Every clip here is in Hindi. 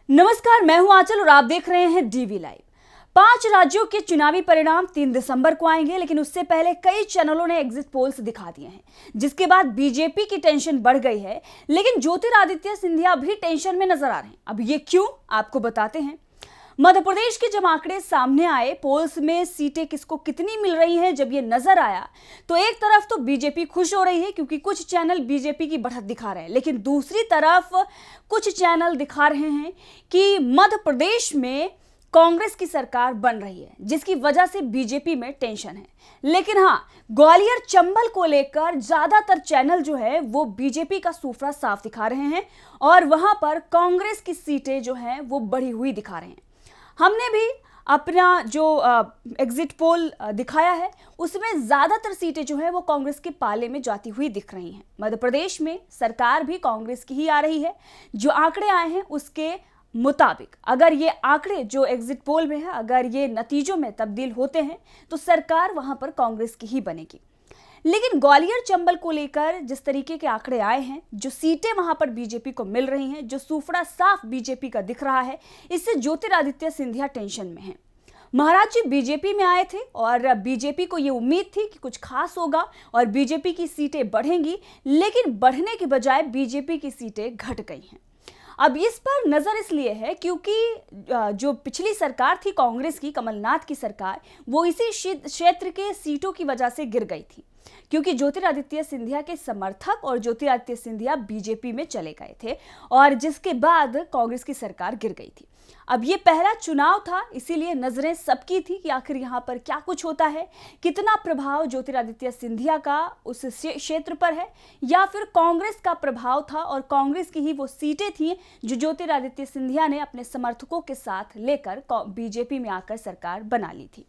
नमस्कार, मैं हूं आंचल और आप देख रहे हैं डीवी लाइव। 5 राज्यों के चुनावी परिणाम 3 दिसंबर को आएंगे, लेकिन उससे पहले कई चैनलों ने एग्जिट पोल्स दिखा दिए हैं, जिसके बाद बीजेपी की टेंशन बढ़ गई है। लेकिन ज्योतिरादित्य सिंधिया भी टेंशन में नजर आ रहे हैं। अब ये क्यों, आपको बताते हैं। मध्य प्रदेश के जब आंकड़े सामने आए, पोल्स में सीटें किसको कितनी मिल रही हैं, जब ये नजर आया तो एक तरफ तो बीजेपी खुश हो रही है क्योंकि कुछ चैनल बीजेपी की बढ़त दिखा रहे हैं, लेकिन दूसरी तरफ कुछ चैनल दिखा रहे हैं कि मध्य प्रदेश में कांग्रेस की सरकार बन रही है, जिसकी वजह से बीजेपी में टेंशन है। लेकिन हां, ग्वालियर चंबल को लेकर ज्यादातर चैनल जो है वो बीजेपी का सूफरा साफ दिखा रहे हैं और वहां पर कांग्रेस की सीटें जो हैं वो बढ़ी हुई दिखा रहे हैं। हमने भी अपना जो एग्जिट पोल दिखाया है, उसमें ज्यादातर सीटें जो है वो कांग्रेस के पाले में जाती हुई दिख रही हैं। मध्य प्रदेश में सरकार भी कांग्रेस की ही आ रही है। जो आंकड़े आए हैं उसके मुताबिक अगर ये आंकड़े जो एग्जिट पोल में है, अगर ये नतीजों में तब्दील होते हैं तो सरकार वहां पर कांग्रेस की ही बनेगी। लेकिन ग्वालियर चंबल को लेकर जिस तरीके के आंकड़े आए हैं, जो सीटें वहां पर बीजेपी को मिल रही हैं, जो सूफड़ा साफ बीजेपी का दिख रहा है, इससे ज्योतिरादित्य सिंधिया टेंशन में हैं। महाराज जी बीजेपी में आए थे और बीजेपी को ये उम्मीद थी कि कुछ खास होगा और बीजेपी की सीटें बढ़ेंगी, लेकिन बढ़ने के बजाय बीजेपी की सीटें घट गई हैं। अब इस पर नजर इसलिए है क्योंकि जो पिछली सरकार थी कांग्रेस की, कमलनाथ की सरकार, वो इसी क्षेत्र के सीटों की वजह से गिर गई थी, क्योंकि ज्योतिरादित्य सिंधिया के समर्थक और ज्योतिरादित्य सिंधिया बीजेपी में चले गए थे और जिसके बाद कांग्रेस की सरकार गिर गई थी। अब ये पहला चुनाव था, इसीलिए नजरें सबकी थी कि आखिर यहाँ पर क्या कुछ होता है, कितना प्रभाव ज्योतिरादित्य सिंधिया का उस क्षेत्र पर है, या फिर कांग्रेस का प्रभाव था और कांग्रेस की ही वो सीटें थी जो ज्योतिरादित्य सिंधिया ने अपने समर्थकों के साथ लेकर बीजेपी में आकर सरकार बना ली थी।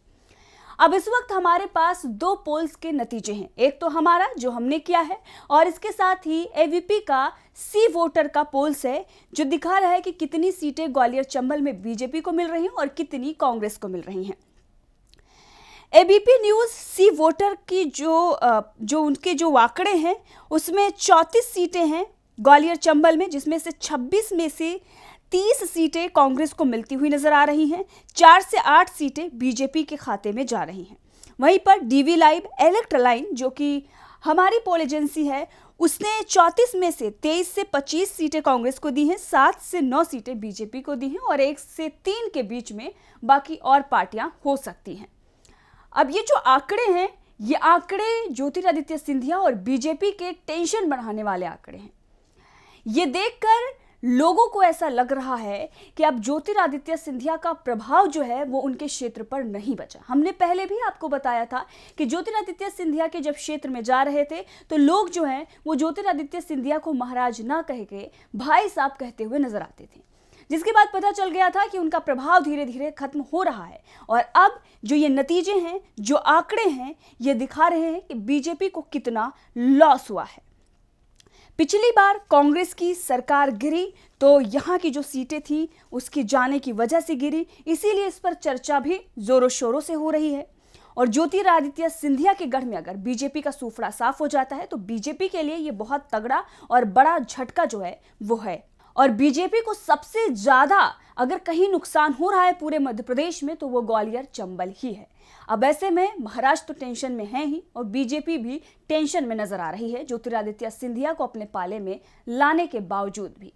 अब इस वक्त हमारे पास 2 पोल्स के नतीजे हैं, एक तो हमारा जो हमने किया है और इसके साथ ही एबीपी का सी वोटर का पोल्स है, जो दिखा रहा है कि कितनी सीटें ग्वालियर चंबल में बीजेपी को मिल रही हैं और कितनी कांग्रेस को मिल रही हैं। एबीपी न्यूज सी वोटर की जो उनके जो आंकड़े हैं, उसमें 34 सीटें हैं ग्वालियर चंबल में, जिसमें से 26 में से 30 सीटें कांग्रेस को मिलती हुई नजर आ रही हैं। 4 से 8 सीटें बीजेपी के खाते में जा रही हैं। वहीं पर डीवी लाइव इलेक्ट्रालाइन, जो कि हमारी पोल एजेंसी है, उसने 34 में से 23 से 25 सीटें कांग्रेस को दी हैं, 7 से 9 सीटें बीजेपी को दी हैं और 1 से 3 के बीच में बाकी और पार्टियां हो सकती हैं। अब ये जो आंकड़े हैं, ये आंकड़े ज्योतिरादित्य सिंधिया और बीजेपी के टेंशन बढ़ाने वाले आंकड़े हैं। ये देखकर लोगों को ऐसा लग रहा है कि अब ज्योतिरादित्य सिंधिया का प्रभाव जो है वो उनके क्षेत्र पर नहीं बचा। हमने पहले भी आपको बताया था कि ज्योतिरादित्य सिंधिया के जब क्षेत्र में जा रहे थे तो लोग जो हैं वो ज्योतिरादित्य सिंधिया को महाराज ना कह के भाई साहब कहते हुए नजर आते थे, जिसके बाद पता चल गया था कि उनका प्रभाव धीरे धीरे खत्म हो रहा है। और अब जो ये नतीजे हैं, जो आंकड़े हैं, ये दिखा रहे हैं कि बीजेपी को कितना लॉस हुआ है। पिछली बार कांग्रेस की सरकार गिरी तो यहाँ की जो सीटें थी उसकी जाने की वजह से गिरी, इसीलिए इस पर चर्चा भी जोरों शोरों से हो रही है। और ज्योतिरादित्य सिंधिया के गढ़ में अगर बीजेपी का सूफड़ा साफ हो जाता है तो बीजेपी के लिए ये बहुत तगड़ा और बड़ा झटका जो है वो है। और बीजेपी को सबसे ज्यादा अगर कहीं नुकसान हो रहा है पूरे मध्य प्रदेश में तो वो ग्वालियर चंबल ही है। अब ऐसे में महाराष्ट्र तो टेंशन में है ही और बीजेपी भी टेंशन में नजर आ रही है ज्योतिरादित्य सिंधिया को अपने पाले में लाने के बावजूद भी।